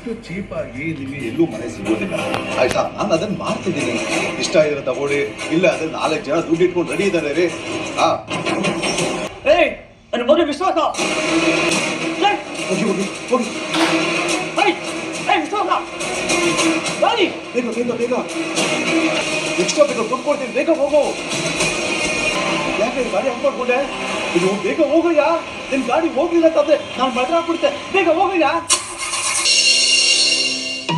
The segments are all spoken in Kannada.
ಇಷ್ಟು ಚೀಪಾಗಿ ನಿಮಗೆ ಎಲ್ಲೂ ಮನೆ ಸಿಗೋದಿಲ್ಲ ಆಯ್ತಾ. ನಾನು ಅದನ್ನ ಮಾಡ್ತಿದ್ದೀನಿ, ಇಷ್ಟ ಇದ್ರೆ ತಗೊಳ್ಳಿ, ಇಲ್ಲ ಅದ್ರ 4 ಜನ ದುಡ್ಡು ಇಟ್ಕೊಂಡು ರೆಡಿ ಇದ್ದಾರೆ ರೀ. ನನ್ನ ಮಗ ವಿಶ್ವಾಸ ಹೋಗಿ ಹೋಗಿ ಹೋಗಿ ವಿಶ್ವಾಸ ಬನ್ನಿ, ಬೇಗ ಬೇಗ ಬೇಗ, ಎಕ್ಸ್ಟ್ರಾ ಬೇಗ ದುಡ್ಡು ಕೊಡ್ತೀನಿ, ಬೇಗ ಹೋಗು. ಯಾಕೆ ಗಾಡಿ ಹಂಚ್ಕೊಂಡೆ? ಇದು ಬೇಗ ಹೋಗಯ್ಯ, ನಿನ್ ಗಾಡಿ ಹೋಗ್ಲಿಲ್ಲ ಅಂತಂದ್ರೆ ನಾನು ಮದ್ರ ಹಾಕ್ಬಿಡ್ತೆ, ಬೇಗ ಹೋಗಯ್ಯ.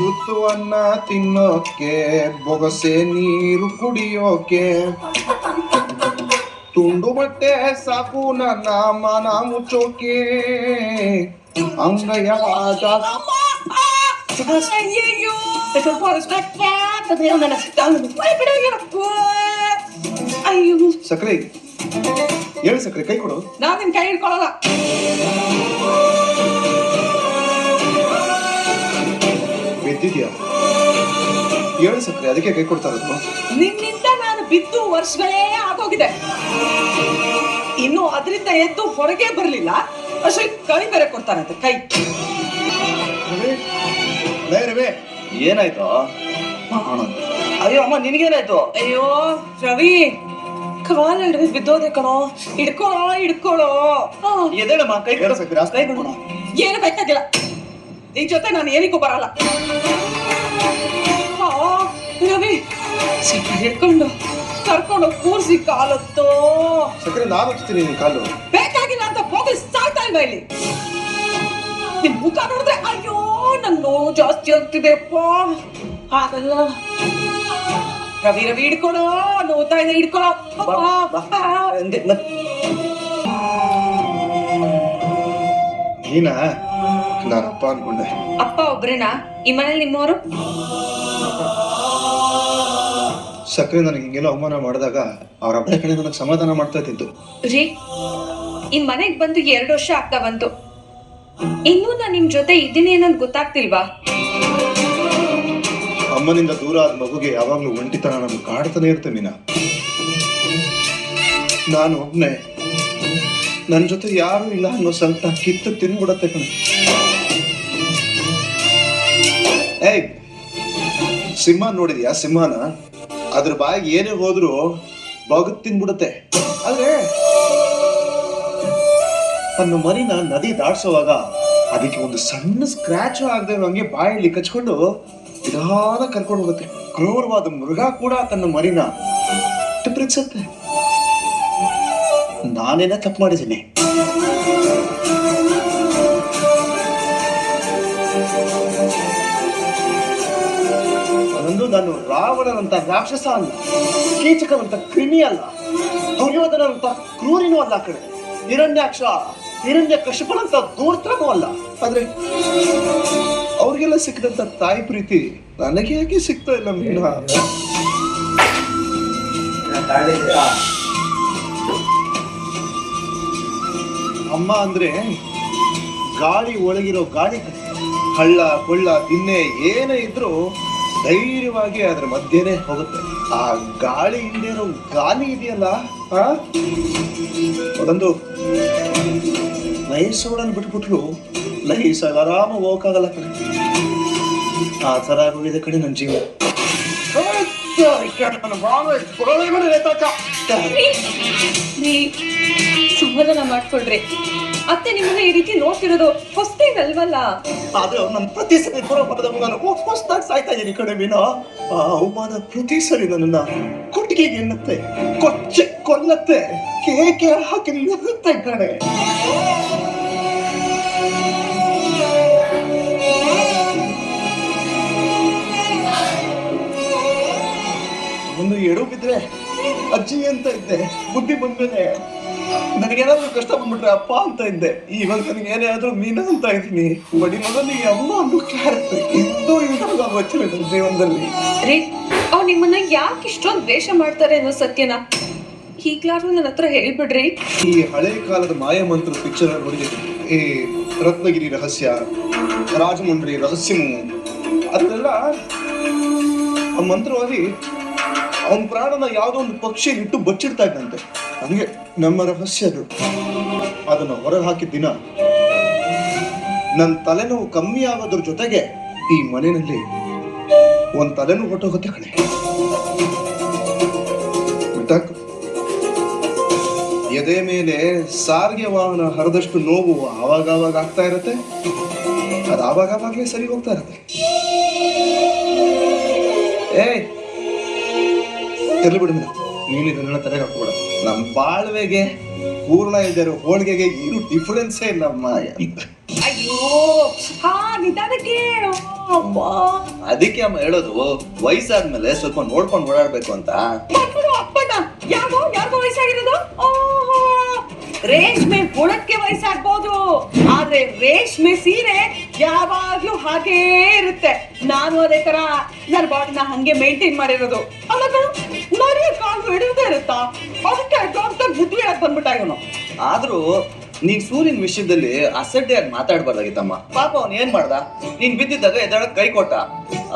ತುತ್ತುವನ್ನ ತಿನ್ನೋಕೆ, ಬೊಗಸೆ ನೀರು ಕುಡಿಯೋಕೆ, ತುಂಡು ಬಟ್ಟೆ ಸಾಕು ನನ್ನ ಮನ ಮುಚ್ಚೋಕೆ, ಅಂಗಯ ಸಕ್ರೆ ಹೇಳು ಸಕ್ರೆ, ಕೈ ಕೊಡು. ನಾನ್ ನಿನ್ ಕೈ ಹಿಡ್ಕೊಳಲ್ಲ. ಬಿದ್ದಿದ್ಯಾ? ಹೇಳು ಸಕ್ರೆ, ಅದಕ್ಕೆ ಕೈ ಕೊಡ್ತಾ ಇರೋದು. ನಿನ್ನಿಂದ ನಾನು ಬಿದ್ದು ವರ್ಷಗಳೇ ಆಗೋಗಿದೆ, ಇನ್ನು ಅದರಿಂದ ಎದ್ದು ಹೊರಗೆ ಬರ್ಲಿಲ್ಲ, ಅಷ್ಟೇ ಕೈ ಬೇರೆ ಕೊಡ್ತಾರಂತೆ. ಕೈ ರವಿ, ಏನಾಯ್ತು? ಅಯ್ಯೋ ಅಮ್ಮ, ನಿನಗೇನಾಯ್ತು? ಅಯ್ಯೋ ರವಿ, ಕಾಲಲ್ಲಿ ಬಿದ್ದೋದೆ ಕಣೋ, ಹಿಡ್ಕೊಳ್ಳೋ. ಎದೇಳಮ್ಮ, ಕೈ ಕೊಡು ಸಕ್ರೆ. ಕೈ ಕೊಡು. ಏನು ಬೇಕಾಗಿಲ್ಲ, ನಿನ್ ಜೊತೆ ನಾನು ಏನಿಗೂ ಬರಲ್ಲ. ರವಿ, ಸ್ವಲ್ಪ ಹಿಡ್ಕೊಂಡು ಕರ್ಕೊಂಡು ಕೂರ್ಸಿ ಕಾಲತ್ತೋ. ಸಕ್ರೆ, ನಾನು ಹಚ್ತೀನಿ ನಿನ್ ಕಾಲು. ಬೇಕಾಗಿಲ್ಲ ಅಂತ ಹೋಗಿ ಸಾಯ್ತಾ ಇಲ್ವಾ ಇಲ್ಲಿ? ನಿನ್ ಮುಖ ನೋಡಿದ್ರೆ ಅಯ್ಯೋ ನನ್ ನೋವು ಜಾಸ್ತಿ ಆಗ್ತಿದೆಪ್ಪ. ಹಾಗಲ್ಲ ರವಿ, ಹಿಡ್ಕೊಳೋ, ನೋವ್ತಾ ಇದೆ, ಹಿಡ್ಕೊಳೋ. ನೀನಾ? ನಾನಪ್ಪ ಅನ್ಕೊಂಡೆ. ಅಪ್ಪ ಒಬ್ರೇನಾ ಈ ಮನೇಲಿ? ನಿಮ್ಮವರು? ಸಕ್ರೆ, ನನಗೆ ಹಿಂಗೆಲ್ಲ ಅವಮಾನ ಮಾಡಿದಾಗ ಅವ್ರ ಅಬ್ಬರ ಕಡೆ ನನಗೆ ಸಮಾಧಾನ ಮಾಡ್ತಾ ಇದ್ದಿದ್ದು. ರೀ, ಈ ಮನೆಗ್ ಬಂದು 2 ವರ್ಷ ಆಗ್ತಾ ಬಂತು, ಇನ್ನೂ ನಾನ್ ನಿಮ್ ಜೊತೆ ಇದ್ದೀನಿ ಅನ್ನೋದು ಗೊತ್ತಾಗ್ತಿಲ್ವಾ? ಅಮ್ಮನಿಂದ ದೂರ ಆದ ಮಗುಗೆ ಯಾವಾಗ್ಲೂ ಒಂಟಿತನ ನಮ್ಗೆ ಕಾಡ್ತಾನೆ ಇರುತ್ತೆ ಮೀನಾ. ನಾನು ಒಬ್ನೇ, ನನ್ ಜೊತೆ ಯಾರು ಇಲ್ಲ ಅನ್ನೋ ಸಂಕಟ ಕಿತ್ತು ತಿನ್ಬಿಡತ್ತೆ ಕಣ. ಏಯ್, ಸಿಂಹ ನೋಡಿದ್ಯಾ? ಸಿಂಹನ ಅದ್ರ ಬಾಯಿಗೆ ಏನೇ ಹೋದ್ರು ಬಗದ್ ತಿನ್ಬಿಡುತ್ತೆ. ಆದ್ರೆ ತನ್ನ ಮರಿನ ನದಿ ದಾಟ್ಸೋವಾಗ ಅದಕ್ಕೆ ಒಂದು ಸಣ್ಣ ಸ್ಕ್ರಾಚ್ ಆಗದೆ ಹಂಗೆ ಬಾಯಲ್ಲಿ ಕಚ್ಕೊಂಡು ನಿಧಾನ ಕರ್ಕೊಂಡು ಹೋಗುತ್ತೆ. ಕ್ರೂರವಾದ ಮೃಗ ಕೂಡ ತನ್ನ ಮರಿನ ಪ್ರೀತಿಸುತ್ತೆ. ನಾನೇನ ತಪ್ಪು ಮಾಡಿದ್ದೀನಿ? ಅದೊಂದು ನಾನು ರಾವಣನಂತ ರಾಕ್ಷಸ ಅಲ್ಲ, ಕೀಚಕನಂತ ಕ್ರಿಮಿ ಅಲ್ಲ, ದುರ್ಯೋಧನಂತ ಕ್ರೂರಿನೂ ಅಲ್ಲ, ಕಡೆ ಹಿರಣ್ಯ ಕಶ್ಯಪನಂತ ದೂರ್ತನೂ ಅಲ್ಲ. ಆದ್ರೆ ಅವ್ರಿಗೆಲ್ಲ ಸಿಕ್ಕಿದಂತ ತಾಯಿ ಪ್ರೀತಿ ನನಗೆ ಯಾಕೆ ಸಿಗ್ತಾ ಇಲ್ಲ ಮೀನಾ? ಅಮ್ಮ ಅಂದ್ರೆ ಗಾಳಿ ಒಳಗಿರೋ ಗಾಳಿ, ಹಳ್ಳ ಕೊಳ್ಳ ದಿನ್ನೆ ಏನೇ ಇದ್ರು ಧೈರ್ಯವಾಗಿ ಅದ್ರ ಮಧ್ಯೆನೆ ಹೋಗುತ್ತೆ. ಆ ಗಾಳಿ ಹಿಂದೆ ಇರೋ ಗಾಳಿ ಇದೆಯಲ್ಲ, ಅದೊಂದು ನೈಸೋಡಲ್ಲಿ ಬಿಟ್ಬಿಟ್ಲು ನೈಸಾಗ ಆರಾಮ ಹೋಗಕ್ಕಾಗಲ್ಲ ಕಡೆ. ಆ ತರ ಆಗೋಗಿದೆ ಕಡೆ ನನ್ನ ಜೀವ. ಸಮಾಧಾನ ಮಾಡ್ಕೊಳ್ರಿ, ಅತ್ತೆ ನಿಮ್ಮನ್ನ ಈ ರೀತಿ ನೋಡ್ತಿರೋದು ಹೊಸ್ತೇನಲ್ವಲ್ಲ. ಆದ್ರೆ ಅವ್ರು ನನ್ನ ಪ್ರತಿ ಸರಿ ಬರೋಬರದ ನಾನು ಹೊಸದಾಗಿ ಸಾಯ್ತಾ ಇದ್ದೀನಿ ಕಡೆ ಮೀನಾ. ಆ ಅವಮಾನ ಪ್ರತಿ ಸರಿ ನನ್ನನ್ನ ಕುಟ್ಟಿಗೆಗೆ ಎನ್ನುತ್ತೆ, ಕೊಚ್ಚೆ ಕೊಲ್ಲತ್ತೆ, ಕೇಕೆ ಹಾಕಿ ನಿಲ್ಲುತ್ತೆ ಕಡೆ. ಒಂದು ಎಡು ಬಿದ್ರೆ ಅಜ್ಜಿ ಅಂತ ಇದ್ದೆ, ಬುದ್ಧಿ ಬಂದ್ಮೇಲೆ ನನಗೇನಾದ್ರೂ ಕಷ್ಟ ಬಂದ್ಬಿಟ್ರೆ ಅಪ್ಪ ಅಂತ ಇದ್ದೆ, ಇವಾಗ ನನಗೆ ಏನೇ ಆದ್ರೂ ಮೀನಾ ಅಂತ ಇದ್ದೀನಿ. ಬಡಿ ಮಗನಿಗೆ ಅಮ್ಮ ಅನ್ನೋ ಕ್ಲಾರಿಟಿ ಇದ್ದು ಇವಾಗ ಗೊತ್ತಿಲ್ಲ ನನ್ನ ಜೀವನದಲ್ಲಿ. ರೀ, ಅವ್ರು ನಿಮ್ಮನ್ನ ಯಾಕೆ ಇಷ್ಟೊಂದು ದ್ವೇಷ ಮಾಡ್ತಾರೆ ಅನ್ನೋ ಸತ್ಯನ ಈಗ್ಲಾದ್ರೂ ನನ್ನ ಹತ್ರ ಹೇಳ್ಬಿಡ್ರಿ. ಈ ಹಳೆ ಕಾಲದ ಮಾಯಮಂತ್ರ ಪಿಕ್ಚರ್ ನೋಡಿದ್ದೀನಿ, ಈ ರತ್ನಗಿರಿ ರಹಸ್ಯ, ರಾಜಮಂಡ್ರಿ ರಹಸ್ಯಮು, ಅದನ್ನೆಲ್ಲ ಆ ಮಂತ್ರವಾಗಿ ಅವನ ಪ್ರಾಣನ ಯಾವುದೋ ಒಂದು ಪಕ್ಷಿಯಲ್ಲಿ ಇಟ್ಟು ಬಚ್ಚಿಡ್ತಾ ಇದ್ದಂತೆ. ಹಂಗೆ ನಮ್ಮ ರಹಸ್ಯಗಳು ಅದನ್ನ ಹೊರಗೆ ಹಾಕಿದ ದಿನ ನನ್ನ ತಲೆನೋವು ಕಮ್ಮಿ ಆಗೋದ್ರ ಜೊತೆಗೆ ಈ ಮನೆಯಲ್ಲಿ ಒಂದ್ ತಲೆನೂ ಹೊಟ್ಟೋಗುತ್ತೆ ಕಣೆ. ಬಿಟ್ಟಾಕು. ಎದೆ ಮೇಲೆ ಸಾರಿಗೆ ವಾಹನ ಹರಿದಷ್ಟು ನೋವು ಆವಾಗ ಆಗ್ತಾ ಇರತ್ತೆ. ಅದು ಆವಾಗಲೇ ಸರಿ ಹೋಗ್ತಾ ಇರತ್ತೆ. ಇರ್ಲಿ ಬಿಡು ಮೇಡಮ್, ನೀನು ಇದನ್ನೆಲ್ಲ ತಲೆಗೆ ಹಾಕೋಬೇಡ. ನಮ್ಮ ಬಾಳ್ವೆಗೆ ಪೂರ್ಣ ಇದ್ದರು ಹೋಳಿಗೆಗೆ ಏನು ಡಿಫರೆನ್ಸೇ ಇಲ್ಲಮ್ಮ ಅಂತ. ಅಯ್ಯೋ ಹಾ ನಿಧಾನಕ್ಕೆ. ಅದಕ್ಕೆ ಅಮ್ಮ ಹೇಳೋದು ವಯಸ್ಸಾದ್ಮೇಲೆ ಸ್ವಲ್ಪ ನೋಡ್ಕೊಂಡು ಓಡಾಡ್ಬೇಕು ಅಂತ. ಅಪ್ಪಣ್ಣ ಯಾರಿಗೋ ವಯಸ್ಸಾಗಿರೋದು? ಓಹೋ, ರೇಷ್ಮೆ ಹುಳಕ್ಕೆ ವಯಸ್ಸಾಗ್ಬೋದು, ಆದ್ರೆ ರೇಷ್ಮೆ ಸೀರೆ ಯಾವಾಗ್ಲೂ ಹಾಗೇ ಇರುತ್ತೆ. ನಾನು ಅದೇ ತರ ನನ್ನ ಬಾಡಿನ ಹಂಗೆ ಮೇಂಟೈನ್ ಮಾಡಿರೋದು. ಅಲ್ಲ ನರಿಯ ಕಾಲು ಹಿಡಿದೇ ಇರುತ್ತಾ? ಅದಕ್ಕೆ ಡಾಕ್ಟರ್ ಬುದ್ಧಿ ಹೇಳಕ್ ಬಂದ್ಬಿಟ್ಟ ಇವನು. ಆದ್ರೂ ನೀನ್ ಸೂರ್ಯನ ವಿಷಯದಲ್ಲಿ ಅಸಡ್ಡೆಯಾಗಿ ಮಾತಾಡ್ಬಾರ್ದಾಗಿತ್ತಮ್ಮ. ಪಾಪ ಅವ್ನ್ ಏನ್ ಮಾಡ್ದ, ನೀನ್ ಬಿದ್ದಿದ್ದಾಗ ಎದ್ದಾಳಕ್ ಕೈ ಕೊಟ್ಟ.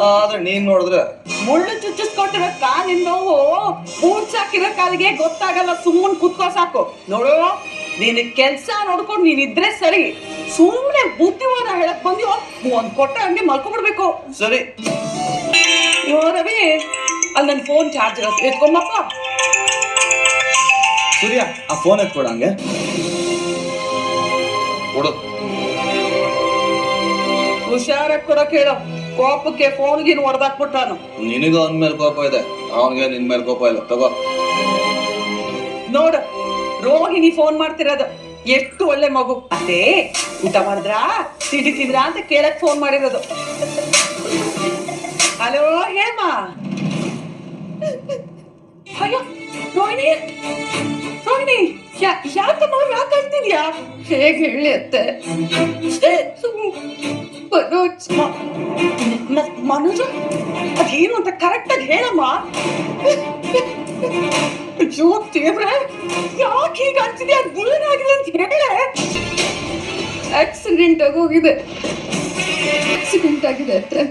ಆದ್ರೆ ನೀನ್ ನೋಡಿದ್ರೆ ಮುಳ್ಳು ಚುಚ್ಚಿಸ್ಕೊಟ್ಟಿರೋ ಕಾಲಿನ ನೋವು ಮೂರ್ಚಾಕಿರೋ ಕಾಲಿಗೆ ಗೊತ್ತಾಗಲ್ಲ. ಸುಮ್ಮನೆ ಕುತ್ಕೋ ಸಾಕು. ನೋಡು, ನೀನ್ ಕೆಲ್ಸ ನೋಡ್ಕೊಂಡು ನೀನಿದ್ರೆ ಸರಿ. ಸುಮ್ಮನೆ ಬುದ್ಧಿವಾದ ಹೇಳಕ್ ಬಂದಿಯೋ ಒಂದ್ ಕೊಟ್ಟ ಹಂಗೆ ಮಲ್ಕೊಂಡ್ಬಿಡ್ಬೇಕು. ಸರಿ. ರವಿ, ಅಲ್ಲಿ ನನ್ ಫೋನ್ ಚಾರ್ಜ್ ಇರುತ್ತೆ, ಎತ್ಕೊಂಬಪ್ಪ. ಸೂರ್ಯ, ಆ ಫೋನ್ ಎತ್ಕೊಡ ಹಂಗೆ ಕೊಡು. ಹುಷಾರಾಗಿ ಕೊಡಕ್ ಹೇಳು. ಕೋಪಕ್ಕೆ ಫೋನ್ಗಿನ್ ಹೊಡೆದಾಕ್ಬಿಟ್ಟಾನು. ನಿನಗ ಅವನ ಮೇಲೆ ಕೋಪ ಇದೆ, ಅವನಿಗೆ ನಿನ್ ಮೇಲೆ ಕೋಪ ಇಲ್ಲ. ತಗೋ ನೋಡು, ರೋಹಿಣಿ ಫೋನ್ ಮಾಡ್ತಿರೋದು. ಎಷ್ಟು ಒಳ್ಳೆ ಮಗು. ಅದೇ ಊಟ ಮಾಡಿದ್ರಾ, ತಿಂಡಿ ತಿಂದ್ರಾ ಅಂತ ಕೇಳಕ್ ಫೋನ್ ಮಾಡಿರೋದು. ಹಲೋ ಹೇಮಾ. ಅಯ್ಯೋ ರೋಹಿಣಿ, ರೋಹಿಣಿ ಯಾಕಮ್ಮ ಯಾಕಂತಿದ್ಯಾ? ಹೇಗೆ ಹೇಳಿ ಅತ್ತೆ? ಮನೋಜ ಅದೇನು ಅಂತ ಕರೆಕ್ಟ್ ಆಗಿ ಹೇಳಮ್ಮ. ಅಯ್ಯೋ ದೇವ್ರೆ, ಯಾಕೆ ಹೀಗೆ ಆಗ್ತಿದ್ಯಾ? ಏನಾಗಿದೆ ಅಂತ ಹೇಳೆ. ಆಕ್ಸಿಡೆಂಟ್ ಆಗೋಗಿದೆ. ಆಕ್ಸಿಡೆಂಟ್ ಆಗಿದೆ ಅತ್ತೆ.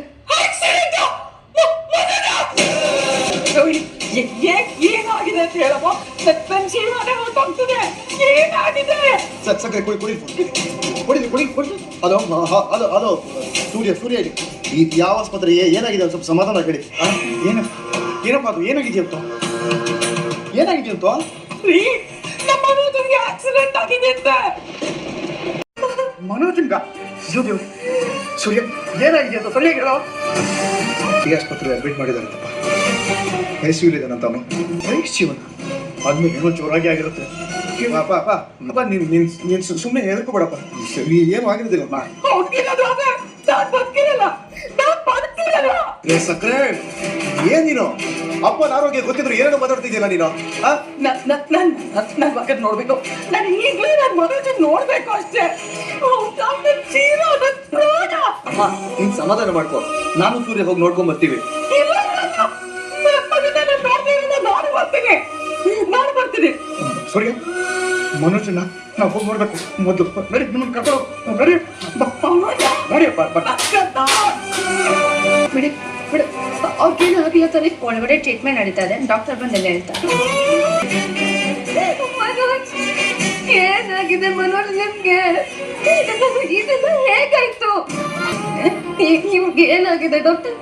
ಏನಾಗಿದೆ ಅಂತ ಹೇಳಮ್ಮ. ಹೊರಟೋಗ್ತದೆ. ಏನಾಗಿದೆ? ಸಕ್ಕರೆ ಕುಡಿ. ಅದು ಸೂರ್ಯ ಈ ಯಾವ ಆಸ್ಪತ್ರೆ ಏನಾಗಿದೆ ಸ್ವಲ್ಪ ಸಮಾಧಾನ ಹೇಳಿ. ಏನಪ್ಪ ಅದು ಏನಾಗಿದೆಯಂತ? ನಮ್ಮ ಮನೋಜನ್ಗೆ ಆಕ್ಸಿಡೆಂಟ್ ಆಗಿದೆ ಅಂತ. ಮನೋಜನ್ಗ ಸೂರ್ಯ ಏನಾಗಿದೆ ಅಂತ ಸರಿಯಾಗಿ ಹೇಳೋ. ಈ ಆಸ್ಪತ್ರೆ ಅಡ್ಮಿಟ್ ಮಾಡಿದಾರಂತಪ್ಪ. ICU ಇದಾನಂತ ಅವನು. ಜೀವನ ಆದ್ಮೇಲೆ ಏನೋ ಜೋರಾಗಿ ಆಗಿರುತ್ತೆ. ಅಪ್ಪ ನೀನ್ ಸುಮ್ಮನೆ ಹೇಳ್ಕೊಬೇಡಪ್ಪ. ಏನು ಆಗಿರೋದಿಲ್ಲಮ್ಮ. ಸಕ್ಕರೆ ಏನ್ ನೀನು ಅಪ್ಪನ ಆರೋಗ್ಯ ಗೊತ್ತಿದ್ರು ಏನೇನೋ ಮಾತಾಡ್ತಿದ್ಯಲ್ಲ ನೀನು. ನನ್ ಮಗನ್ ನೋಡ್ಬೇಕು. ನಾನು ಈಗ್ಲೇ ನನ್ ಮನೋಜನ್ ನೋಡ್ಬೇಕು ಅಷ್ಟೇ. ಅಮ್ಮ, ನೀನ್ ಸಮಾಧಾನ ಮಾಡ್ಕೋ. ನಾನು ಸೂರ್ಯ ಹೋಗಿ ನೋಡ್ಕೊಂಡ್ ಬರ್ತೀವಿ. ನಾನು ಬರ್ತೀನಿ. ಸೂರ್ಯ ಮನೋಜನ್ನ ನಾವು ಹೋಗಿ ನೋಡ್ಬೇಕು ಮೊದಲು. ನಡಿ, ನಿಮ್ಮನ್ನು ಕರ್ಕೊಂಡು ನಡಿ. ಬಿಡಿ ಬಿಡು, ಅವ್ರಿಗೇನು ಆಗಿಲ್ಲ ತಾನೆ. ಒಳಗಡೆ ಟ್ರೀಟ್ಮೆಂಟ್ ನಡೀತಾ ಇದೆ, ಡಾಕ್ಟರ್ ಬಂದೆಲ್ಲ ಹೇಳ್ತಾರೆ. ಮನೋಜ್, ಏನಾಗಿದೆ ಮನೋಜ್ ನಿಮ್ಗೆ? ಇದೆಲ್ಲ ಹೇಗಾಯ್ತು? ಇವ್ರಿಗೆ ಏನಾಗಿದೆ ಡಾಕ್ಟರ್?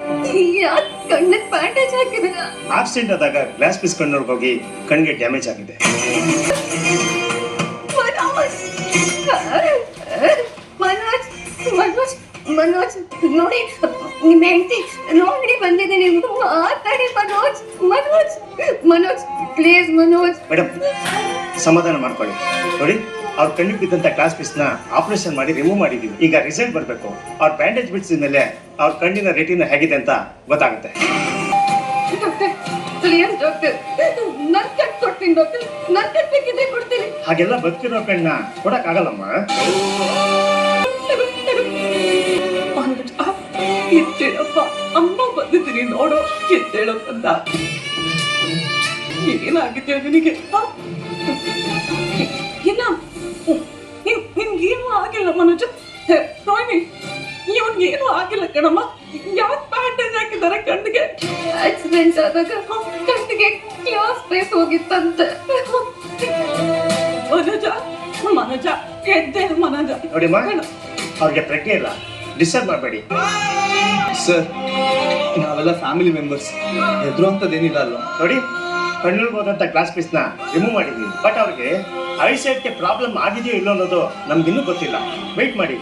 ಯಾಕೆ ಕಣ್ಣಿಗೆ ಬ್ಯಾಂಡೇಜ್ ಹಾಕಿದ್ದೀರಾ? ಆಕ್ಸಿಡೆಂಟ್ ಆದಾಗ ಗ್ಲಾಸ್ ಪೀಸ್ ಕಣ್ಣು ಹೋಗಿ ಕಣ್ಣಿಗೆ ಡ್ಯಾಮೇಜ್ ಆಗಿದೆ. ಮನೋಜ್ ನೋಡಿ, ನಿಮ್ಮ ಹೆಂಡತಿ ರೋಹಿಣಿ ಬಂದಿದೆ. ನೀವು ಮಾತಾಡಿ ಮನೋಜ್ ಪ್ಲೀಸ್. ಮನೋಜ್ ಮೇಡಮ್, ಸಮಾಧಾನ ಮಾಡ್ಕೊಳ್ಳಿ. ನೋಡಿ, ಅವ್ರ ಕಣ್ಣಿಗೆ ಬಿದ್ದಂತ ಗ್ಲಾಸ್ ಪೀಸ್ ನ ಆಪರೇಷನ್ ಮಾಡಿ ರಿಮೂವ್ ಮಾಡಿದೀವಿ. ಈಗ ರಿಸಲ್ಟ್ ಬರ್ಬೇಕು. ಅವ್ರ ಬ್ಯಾಂಡೇಜ್ ಬಿಡಿಸಿದ ಮೇಲೆ ಅವ್ರ ಕಣ್ಣಿನ ರೆಟಿನ ಹೇಗಿದೆ ಅಂತ ಗೊತ್ತಾಗುತ್ತೆ. ಡಾಕ್ಟರ್ ಪ್ಲೀಸ್ ಡಾಕ್ಟರ್, ನನ್ ಕಟ್ ಕೊಡ್ತೀನಿ ಡಾಕ್ಟರ್. ನನ್ ಕಟ್ ಬೇಕಿದ್ರೆ ಕೊಡ್ತೀನಿ. ಹಾಗೆಲ್ಲ ಬದುಕಿರೋ ಕಣ್ಣ ಕೊಡಕ್ ಆಗಲ್ಲಮ್ಮ. ಎದ್ದೇಳಪ್ಪ, ಅಮ್ಮ ಬಂದಿದ್ದೀನಿ ನೋಡು. ಎದ್ದೇಳಪ್ಪಂದ. ಏನಾಗಿದೆ ನಿನಗೆ? ಇಲ್ಲ, ನಿಮ್ಗೇನು ಆಗಿಲ್ಲ ಮನೋಜ. ರೋಹಿಣಿ, ಇವನ್ಗೇನು ಆಗಿಲ್ಲ ಕಣಮ್ಮ. ಯಾಕೆ ಬ್ಯಾಂಡೇಜ್ ಹಾಕಿದ್ದಾರೆ ಕಣ್ಣಿಗೆ? ಆಕ್ಸಿಡೆಂಟ್ ಆದಾಗ ಕಣ್ಣಿಗೆ ಗ್ಲಾಸ್ ಪೀಸ್ ಹೋಗಿತ್ತಂತೆ. ಮನೋಜ ಎದ್ದೆ ಮನೋಜ. ನೋಡಿಮ್ಮ, ಅವ್ರಿಗೆ ಪ್ರಜ್ಞೆ ಇಲ್ಲ, ಡಿಸ್ಟರ್ಬ್ ಮಾಡಬೇಡಿ. ಸರ್ ನಾವೆಲ್ಲ ಫ್ಯಾಮಿಲಿ ಮೆಂಬರ್ಸ್ ಎದುರು ಅಂತದೇನಿಲ್ಲ ಅಲ್ವಾ? ನೋಡಿ, ಕಣ್ಣಲ್ಲಿ ಹೋದಂತ ಗ್ಲಾಸ್ ಪೀಸ್ನ ರಿಮೂವ್ ಮಾಡಿದ್ದೀವಿ. ಬಟ್ ಅವ್ರಿಗೆ ಐಸೈಟ್ಗೆ ಪ್ರಾಬ್ಲಮ್ ಆಗಿದೆಯೋ ಇಲ್ಲೋ ಅನ್ನೋದು ನಮ್ಗಿನ್ನೂ ಗೊತ್ತಿಲ್ಲ. ವೆಯ್ಟ್ ಮಾಡಿ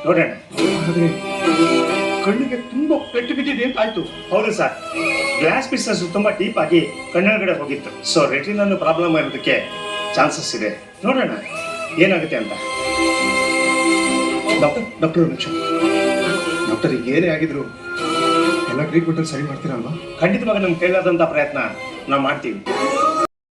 ನೋಡೋಣ. ಆದ್ರೆ ಕಣ್ಣಿಗೆ ತುಂಬಾ ಪೆಟ್ಟು ಬಿದ್ದಿದೆ ಅಂತ ಆಯ್ತು. ಹೌದು ಸರ್, ಗ್ಲಾಸ್ ಪೀಸಸ್ ತುಂಬಾ ಡೀಪ್ ಆಗಿ ಕಣ್ಣೊಳಗಡೆ ಹೋಗಿತ್ತು. ಸೊ ರೆಟಿನಲ್ ಪ್ರಾಬ್ಲಮ್ ಇರೋದಕ್ಕೆ ಚಾನ್ಸಸ್ ಇದೆ. ನೋಡೋಣ ಏನಾಗುತ್ತೆ ಅಂತ. ಡಾಕ್ಟರ್ ನಿಮಿಷ. ಡಾಕ್ಟರ್ ಈಗ ಏನೇ ಆಗಿದ್ರು ಎಲ್ಲ ಟ್ರೀಟ್ಮೆಂಟ್ ಸರಿ ಮಾಡ್ತೀರಲ್ವಾ? ಖಂಡಿತವಾಗಿ ನಮ್ಗೆ ಕೈಲಾದಂಥ ಪ್ರಯತ್ನ ನಾವು ಮಾಡ್ತೀವಿ.